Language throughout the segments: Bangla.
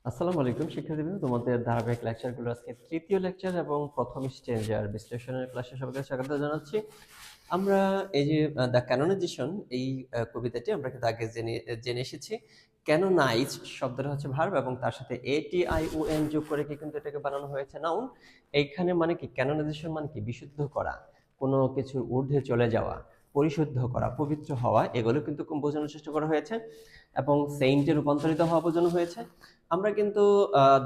আসসালামু আলাইকুম শিক্ষার্থীবৃন্দ, তোমাদের ধারাবাহিক লেকচারগুলো আজকে তৃতীয় লেকচার এবং প্রথম স্টেঞ্জার বিশ্লেষণের ক্লাসে সবাইকে স্বাগত জানাচ্ছি। আমরা এই যে দ্য ক্যানোনাইজেশন এই কবিতাটি আমরা কিন্তু আগে জেনে এসেছি। ক্যানোনাইজ শব্দটা হচ্ছে ভার্ব এবং তার সাথে ATION যোগ করে কিন্তু এটাকে বানানো হয়েছে নাউন। এইখানে মানে কি ক্যানোনাইজেশন মানে কি বিশুদ্ধ করা, কোনো কিছুর ঊর্ধ্বে চলে যাওয়া, পরিশুদ্ধ করা, পবিত্র হওয়া, এগুলো কিন্তু বোঝানোর চেষ্টা করা হয়েছে এবং সেইন্টে রূপান্তরিত হওয়া বোঝানো হয়েছে। আমরা কিন্তু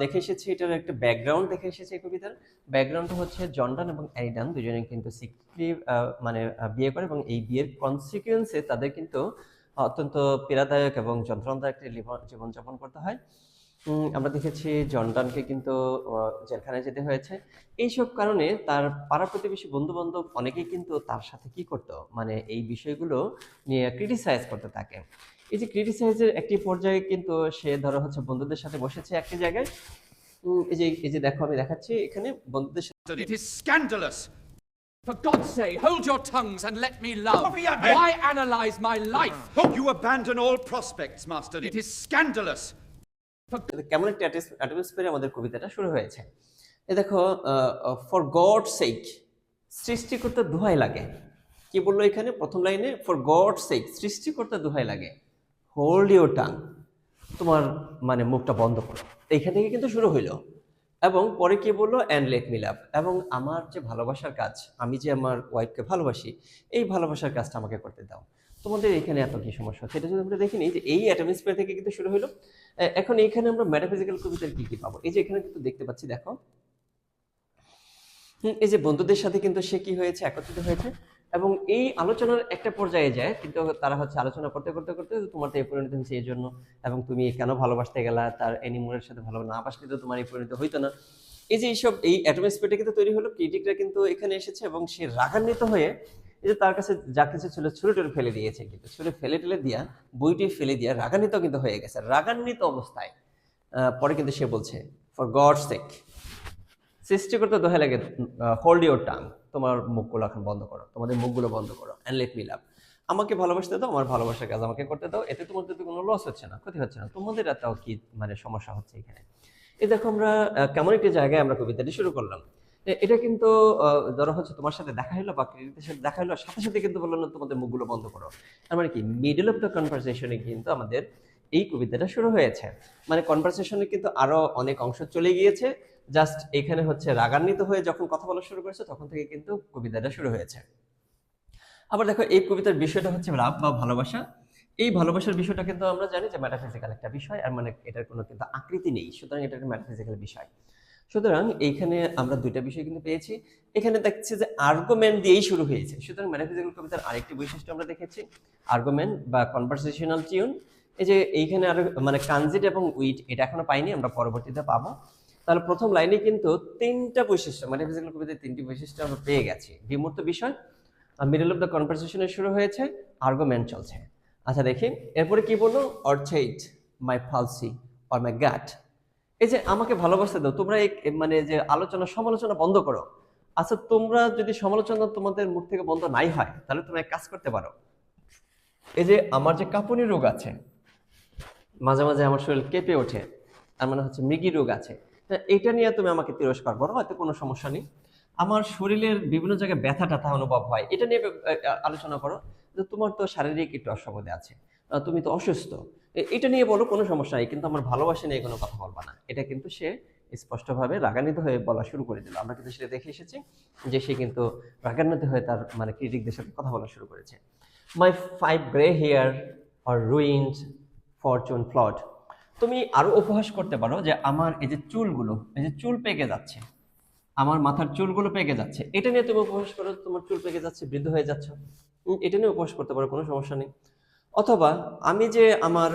দেখে এসেছি এটার একটা ব্যাকগ্রাউন্ড দেখে এসেছি। এই কবিতার ব্যাকগ্রাউন্ড হচ্ছে জনডান এবং অ্যারিডান দুজনে কিন্তু সিক্রেটলি মানে বিয়ে করে এবং এই বিয়ের কনসিকুয়েন্সে তাদের কিন্তু অত্যন্ত পীড়াদায়ক এবং যন্ত্রণাদায়ক একটি জীবনযাপন করতে হয়। আমরা দেখেছি জনডানকে কিন্তু জেলখানায় যেতে হয়েছে। এইসব কারণে তার পাড়া প্রতিবেশী বন্ধু বান্ধব অনেকেই কিন্তু তার সাথে কি করতো, মানে এই বিষয়গুলো নিয়ে ক্রিটিসাইজ করতে থাকে। এই যে ক্রিটিসাইজের একটি পর্যায়ে কিন্তু সে ধরো হচ্ছে বন্ধুদের সাথে বসেছে একটি জায়গায়। এই যে দেখো আমি দেখাচ্ছি এখানে বন্ধুদের সাথে। It is scandalous. For God's sake, hold your tongues and let me love. Why analyze my life? You abandon all prospects, Master. It is scandalous. কেমন একটা অ্যাটমসফিয়ারে আমাদের কবিতাটা শুরু হয়েছে। এই দেখো, ফর গড সেক, সৃষ্টি করতে দোহাই লাগে। কি বললো এখানে প্রথম লাইনে? ফর গড সেক, সৃষ্টি করতে দোহাই লাগে। হোল্ড ইউর টাং, তোমার মানে মুখটা বন্ধ করো। এইখান থেকে কিন্তু শুরু হইলো। এবং পরে কি বললো? অ্যান্ড লেট মি লাভ, এবং আমার যে ভালোবাসার কাজ, আমি যে আমার ওয়াইফকে ভালোবাসি, এই ভালোবাসার কাজটা আমাকে করতে দাও। তোমাদের এখানে এত কি সমস্যা হচ্ছে, এটা যদি আমরা দেখিনি যে এই অ্যাটমসফিয়ার থেকে কিন্তু শুরু হলো। এখন এইখানে আমরা মেটাফিজিক্যাল কবিতার কি কি পাবো? এই যে এখানে কিন্তু দেখতে পাচ্ছি, দেখো এই যে বন্ধুদের সাথে কিন্তু সে কি হয়েছে, একত্রিত হয়েছে এবং এই আলোচনার একটা পর্যায়ে যায় কিন্তু তারা হচ্ছে আলোচনা করতে করতে করতে তোমার তো এই পরিণতি হয়েছে এই জন্য, এবং তুমি কেন ভালোবাসতে গেলা, তার এনিমোরের সাথে ভালো না বাসলে তো তোমার এই পরিণতি হইতো না। এই যে এইসব এই অ্যাটমসফিয়ারটা কিন্তু তৈরি হলো, ক্রিটিকরা কিন্তু এখানে এসেছে এবং সে রাগান্বিত হয়ে এই যে তার কাছে যা কিছু ছিল ছুড়ে টুড়ে ফেলে দিয়েছে, কিন্তু ছুড়ে ফেলে টেলে দিয়া বইটি ফেলে দিয়া রাগান্বিত কিন্তু হয়ে গেছে। রাগান্বিত অবস্থায় পরে কিন্তু সে বলছে ফর গডস সেক, সৃষ্টি করতে দোহাই লাগে, হোল্ড ইউর টাং, তোমার মুখগুলো এখন বন্ধ করো, তোমাদের মুখগুলো বন্ধ করো, অ্যান্ড লেট মি লাভ, আমাকে ভালোবাসতে দাও, আমার ভালোবাসার কাজ আমাকে করতে দাও, এতে তোমাদের তো কোনো লস হচ্ছে না, ক্ষতি হচ্ছে না, তোমাদের এটাও কি মানে সমস্যা হচ্ছে এখানে। এই দেখো আমরা কেমন একটি জায়গায় আমরা কবিতাটি শুরু করলাম। এটা কিন্তু ধরো হচ্ছে তোমার সাথে দেখা হলো বা ক্রেডিটের সাথে দেখা হলো, সাথে সাথে কিন্তু বললো না তোমাদের মুখগুলো বন্ধ করো। তার মানে কি মিডল অফ দ্য কনভারসেশনে কিন্তু আমাদের এই কবিতাটা শুরু হয়েছে। মানে কনভারসেশনে কিন্তু আরো অনেক অংশ চলে গিয়েছে, জাস্ট এখানে হচ্ছে রাগান্বিত হয়ে যখন কথা বলা শুরু করেছে তখন থেকে কিন্তু কবিতাটা শুরু হয়েছে। আবার দেখো এই কবিতার বিষয়টা হচ্ছে লাভ বা ভালোবাসা। এই ভালোবাসার বিষয়টা কিন্তু আমরা জানি যে মেটাফিজিক্যাল একটা বিষয়, আর মানে এটার কোনো কিন্তু আকৃতি নেই, সুতরাং এটা একটা মেটাফিজিক্যাল বিষয়। সুতরাং এইখানে আমরা দুইটা বিষয় কিন্তু পেয়েছি। এখানে দেখছি যে আর্গুমেন্ট দিয়েই শুরু হয়েছে, সুতরাং মেটাফিজিক্যাল কবিতার আরেকটি বৈশিষ্ট্য আমরা দেখেছি, আর্গুমেন্ট বা কনভারসেশনাল টিউন। এই যে এইখানে আরো মানে কানজিট এবং উইট, এটা এখনো পাইনি, আমরা পরবর্তীতে পাবো। তাহলে প্রথম লাইনে কিন্তু তিনটা বৈশিষ্ট্য, মেটাফিজিক্যাল কবিতার তিনটি বৈশিষ্ট্য আমরা পেয়ে গেছি। বিমূর্ত বিষয়, মিডল অফ দ্য কনভারসেশনে শুরু হয়েছে, আর্গুমেন্ট চলছে। আচ্ছা দেখি এরপরে কি বললো? অর্থেইট মাই ফালসি অর মাই গ্যাট, এই যে আমাকে ভালোবাসতে দাও, তোমরা এই মানে যে আলোচনা সমালোচনা বন্ধ করো। আচ্ছা তোমরা যদি সমালোচনা তোমাদের মুখ থেকে বন্ধ নাই হয় তাহলে তোমরা এক কাজ করতে পারো, এই যে আমার যে কাঁপুনি রোগ আছে, মাঝে মাঝে আমার শরীর কেঁপে ওঠে, তার মানে হচ্ছে মৃগী রোগ আছে, এটা নিয়ে তুমি আমাকে তিরস্কার করো, হয়তো কোনো সমস্যা নেই। আমার শরীরের বিভিন্ন জায়গায় ব্যথা ট্যাথা অনুভব হয়, এটা নিয়ে আলোচনা করো, যে তোমার তো শারীরিক একটু অসুবিধা আছে, তুমি তো অসুস্থ, এটা নিয়ে বলো, কোনো সমস্যা নেই, কিন্তু আমার ভালোবাসা নিয়ে কোনো কথা বলবা না। এটা কিন্তু সে স্পষ্টভাবে রাগান্বিত হয়ে বলা শুরু করে দিল। আমরা কিন্তু সেটা দেখে এসেছি যে সে কিন্তু রাগান্বিত হয়ে তার মানে ক্রিটিকদের সাথে কথা বলা শুরু করেছে। My 5 grey hair or ruined fortune flout, তুমি আরো উপহাস করতে পারো যে আমার এই যে চুলগুলো, এই যে চুল পেকে যাচ্ছে, আমার মাথার চুলগুলো পেকে যাচ্ছে, এটা নিয়ে তুমি উপহাস করো, তোমার চুল পেকে যাচ্ছে, বৃদ্ধ হয়ে যাচ্ছ, এটা নিয়ে উপহাস করতে পারো, কোনো সমস্যা নেই। অথবা আমি যে আমার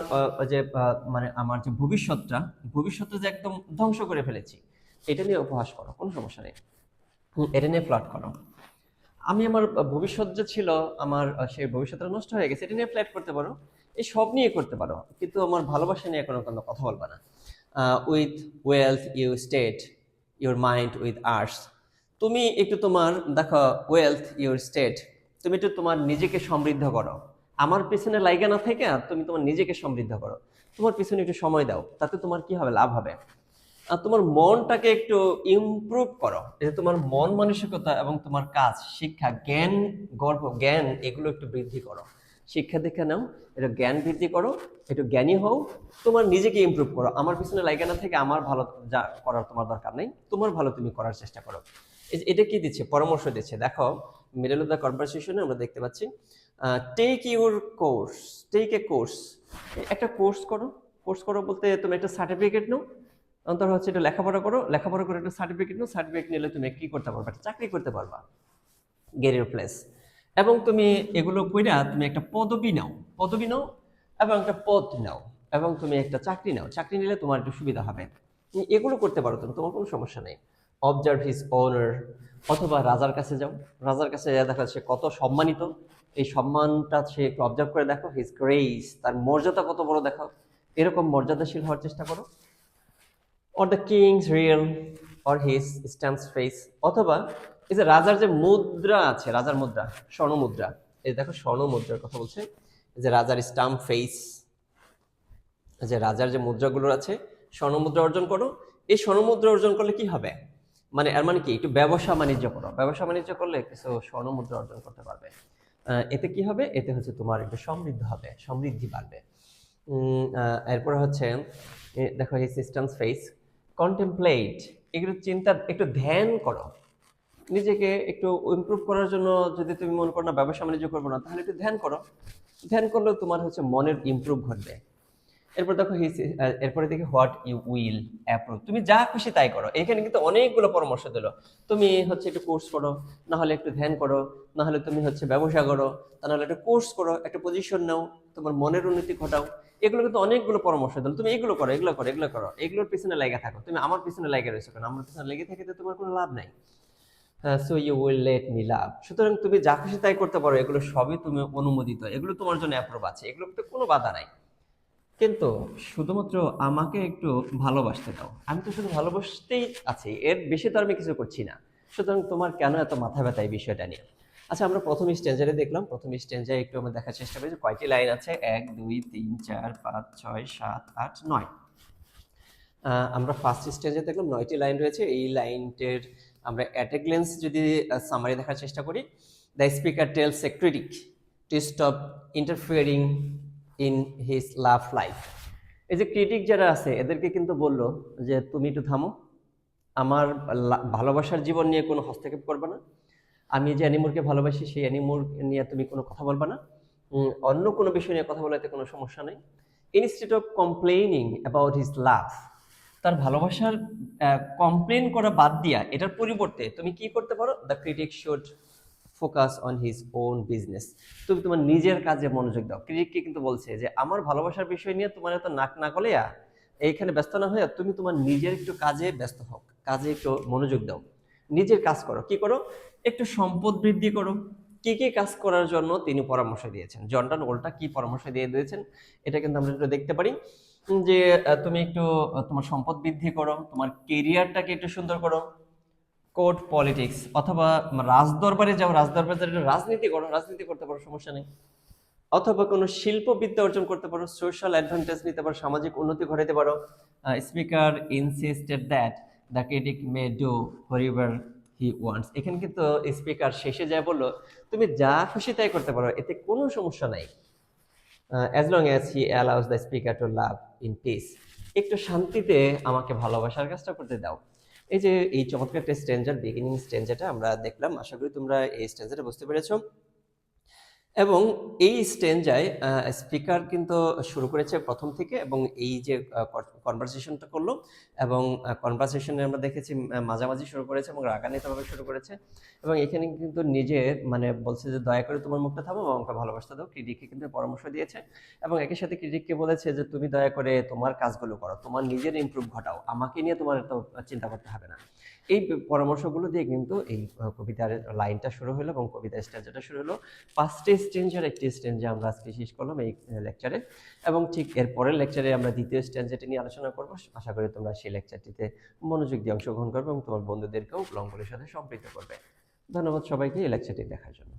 যে মানে আমার যে ভবিষ্যৎটা যে একদম ধ্বংস করে ফেলেছি, এটা নিয়ে উপহাস করো, কোনো সমস্যা নেই, এটা নিয়ে ফ্লার্ট করো। আমি আমার ভবিষ্যৎ যে ছিল, আমার সেই ভবিষ্যৎটা নষ্ট হয়ে গেছে, এটা নিয়ে ফ্ল্যাট করতে পারো, এই সব নিয়ে করতে পারো, কিন্তু আমার ভালোবাসা নিয়ে কোনো কোনো কথা বলবা না। With wealth you state your mind with arts, তুমি একটু তোমার দেখো ওয়েলথ ইউর স্টেট, তুমি একটু তোমার নিজেকে সমৃদ্ধ করো, আমার পেছনে লাইগা না থেকে তুমি তোমার নিজেকে সমৃদ্ধ করো। তোমার পিছনে একটু সময় দাও, তাতে তোমার কি হবে, লাভ হবে। আর তোমার মনটাকে একটু ইমপ্রুভ করো, এই যে তোমার মন মানসিকতা এবং তোমার কাজ, শিক্ষা, জ্ঞান, গর্ব, জ্ঞান, এগুলো একটু বৃদ্ধি করো। শিক্ষা দীক্ষা নাও, একটু জ্ঞান বৃদ্ধি করো, একটু জ্ঞানী হও, তোমার নিজেকে ইমপ্রুভ করো। আমার পিছনে লাগে না থেকে আমার ভালো যা করার তোমার দরকার নেই, তোমার ভালো তুমি করার চেষ্টা করো। এটা কি দিচ্ছে, পরামর্শ দিচ্ছে। দেখো মিডল অফ দ্য কনভারসেশনে আমরা দেখতে পাচ্ছি take your course, take a course, একটা কোর্স করো। কোর্স করো বলতে তুমি একটা সার্টিফিকেট নাও, অন্তর হচ্ছে একটু লেখাপড়া করো, লেখাপড়া করে একটা সার্টিফিকেট নাও, সার্টিফিকেট নিলে তুমি কি করতে পারবা, একটা চাকরি করতে পারবা, গেট ইউর প্লেস। এবং তুমি এগুলো কইরা তুমি একটা পদবি নাও, পদবি নাও এবং একটা পদ নাও, এবং তুমি একটা চাকরি নাও, চাকরি নিলে তোমার একটু সুবিধা হবে। তুমি এগুলো করতে পারো, তুমি, তোমার কোনো সমস্যা নেই। অবজার্ভ হিজ অনার, অথবা রাজার কাছে যাও, রাজার কাছে দেখা সে কত সম্মানিত, এই সম্মানটা সে একটু অবজার্ভ করে দেখো। হিজ গ্রেস, তার মর্যাদা কত বড় দেখো, এরকম মর্যাদাশীল হওয়ার চেষ্টা করো। Or the king's real or his stamps face, অথবা এই যে রাজার যে মুদ্রা আছে, রাজার মুদ্রা, স্বর্ণ মুদ্রা, এই দেখো স্বর্ণ মুদ্রার কথা বলছে, এই যে রাজার স্টাম্প ফেস, যে রাজার যে মুদ্রাগুলো আছে, স্বর্ণ মুদ্রা অর্জন করো। এই স্বর্ণ মুদ্রা অর্জন করলে কি হবে, মানে এর মানে কি, একটু ব্যবসা বাণিজ্য করো, ব্যবসা বাণিজ্য করলে কিছু স্বর্ণ মুদ্রা অর্জন করতে পারবে। এতে কি হবে, এতে হচ্ছে তোমার একটু সমৃদ্ধ হবে, সমৃদ্ধি বাড়বে। এরপরে হচ্ছে দেখো এই সিস্টেমস ফেস, কন্টেমপ্লেট, এগুলো চিন্তা, একটু ধ্যান করো, নিজেকে একটু ইমপ্রুভ করার জন্য। যদি তুমি মনে করো না ব্যবসা বাণিজ্য করবো না, তাহলে একটু ধ্যান করো, ধ্যান করলেও তোমার হচ্ছে মনের ইমপ্রুভ ঘটবে। এরপর দেখো এরপরে দেখি হোয়াট ইউ উইল অ্যাপ্রুভ, তুমি যা খুশি তাই করো। এখানে কিন্তু অনেকগুলো পরামর্শ দিল, তুমি হচ্ছে একটু কোর্স করো, না হলে একটু ধ্যান করো, না হলে তুমি হচ্ছে ব্যবসা করো, তা নাহলে একটু কোর্স করো, একটা পজিশন নাও, তোমার মনের উন্নতি ঘটাও। এগুলো কিন্তু অনেকগুলো পরামর্শ দিল, তুমি এগুলো করো, এগুলো করো, এগুলো করো, এগুলোর পিছনে লেগে থাকো। তুমি আমার পিছনে লেগে রয়েছো কেন, আমার পিছনে লেগে থেকে তো তোমার কোনো লাভ নাই। So you will let me love, সুতরাং তুমি যা খুশি তাই করতে পারো, এগুলো সবই তুমি অনুমোদিত, এগুলো তোমার জন্য অ্যাপ্রুভ আছে, এগুলোতে কোনো বাধা নাই। কিন্তু শুধুমাত্র আমাকে একটু ভালোবাসতে দাও, আমি তো শুধু ভালোবাসতেই আছি, এর বেশি তো আমি কিছু করছি না। সুতরাং তোমার কেন এত মাথা ব্যথা এই বিষয়টা নিয়ে। আচ্ছা, আমরা প্রথম স্ট্যান্জারে দেখলাম, প্রথম স্ট্যান্জারে একটু আমরা দেখার চেষ্টা করি যে কয়টি লাইন আছে, 1 2 3 4 5 6 7 8 9। আমরা ফার্স্ট স্টেজে দেখলাম 9টি লাইন রয়েছে। এই লাইনটির আমরা অ্যাট এ গ্লেন্স যদি সামারি দেখার চেষ্টা করি, the speaker tells a critic to stop interfering in his love life. এই যে ক্রিটিক যারা আছে এদেরকে কিন্তু বললো যে তুমি একটু থামো, আমার ভালোবাসার জীবন নিয়ে কোনো হস্তক্ষেপ করবে না, আমি যে অ্যানিমোরকে ভালোবাসি সেই অ্যানিমোর নিয়ে তুমি কোনো কথা বলবে না, অন্য কোনো বিষয় নিয়ে কথা বলাতে কোনো সমস্যা নেই। Instead of complaining about his love, তার ভালোবাসার কমপ্লেন করা বাদ দিয়া এটার পরিবর্তে তুমি কি করতে পারো, the critic should focus on his own business, তুমি তোমার নিজের কাজে মনোযোগ দাও। ক্রিটিককে কিন্তু বলছে যে আমার ভালোবাসার বিষয় নিয়ে তোমার এত নাক না গলিয়া এইখানে ব্যস্ত না হয়ে তুমি তোমার নিজের একটু কাজে ব্যস্ত হও, কাজে একটু মনোযোগ দাও, নিজের কাজ করো। কি করো, একটু সম্পদ বৃদ্ধি করো। কি কি কাজ করার জন্য তিনি পরামর্শ দিয়েছেন, জর্ডান ওল্টা কি পরামর্শ দিয়ে দিয়েছেন, এটা কিন্তু আমরা একটু দেখতে পারি। যে তুমি একটু তোমার সম্পদ বৃদ্ধি করো, তোমার কেরিয়ারটাকে একটু সুন্দর করো, কোর্ট পলিটিক্স, অথবা রাজদরবারে যাও, রাজদরবারে রাজনীতি করো, রাজনীতি করতে পারো, সমস্যা নেই। অথবা কোনো শিল্পবিদ্যা অর্জন করতে পারো, সোশ্যাল অ্যাডভান্টেজ নিতে পারো, সামাজিক উন্নতি ঘটাতে পারো। Speaker insisted that the critic may do whatever he wants, এখানে কিন্তু স্পিকার শেষে যায় বললো তুমি যা খুশি তাই করতে পারো, এতে কোনো সমস্যা নাই, as long as he allows the speaker to love in peace, একটু শান্তিতে আমাকে ভালোবাসার কাজটা করতে দাও। এই যে এই চমৎকার একটা স্ট্যান্ডার্ড বিগিনিং স্ট্যান্ডারটা আমরা দেখলাম, আশা করি তোমরা এই স্ট্যান্ডারটা বুঝতে পেরেছো। এবং এই স্ট্যান্ডায় স্পিকার কিন্তু শুরু করেছে প্রথম থেকে, এবং এই যে কনভারসেশনটা করলো, এবং কনভারসেশনে আমরা দেখেছি মাঝামাঝি শুরু করেছে এবং রাগান্বিতভাবে শুরু করেছে, এবং এখানে কিন্তু নিজে মানে বলছে যে দয়া করে তোমার মুখটা থামো এবং আমাকে ভালোবাসতে দাও। ক্রিটিককে কিন্তু পরামর্শ দিয়েছে, এবং একই সাথে ক্রিটিককে বলেছে যে তুমি দয়া করে তোমার কাজগুলো করো, তোমার নিজের ইমপ্রুভ ঘটাও, আমাকে নিয়ে তোমার এত চিন্তা করতে হবে না। এই পরামর্শগুলো দিয়ে কিন্তু এই কবিতার লাইনটা শুরু হলো এবং কবিতার স্ট্যান্ডারটা শুরু হলো। 5টি স্ট্যান্জার, একটি স্ট্যান্জা আমরা আজকে শেষ করলাম এই লেকচারে, এবং ঠিক এর পরের লেকচারে আমরা দ্বিতীয় স্ট্যান্জাটি নিয়ে আলোচনা করব। আশা করি তোমরা সেই লেকচারটিতে মনোযোগ দিয়ে অংশগ্রহণ করবে এবং তোমার বন্ধুদেরকেও লঙ্গলের সাথে সম্পৃক্ত করবে। ধন্যবাদ সবাইকে এই লেকচারটি দেখার জন্য।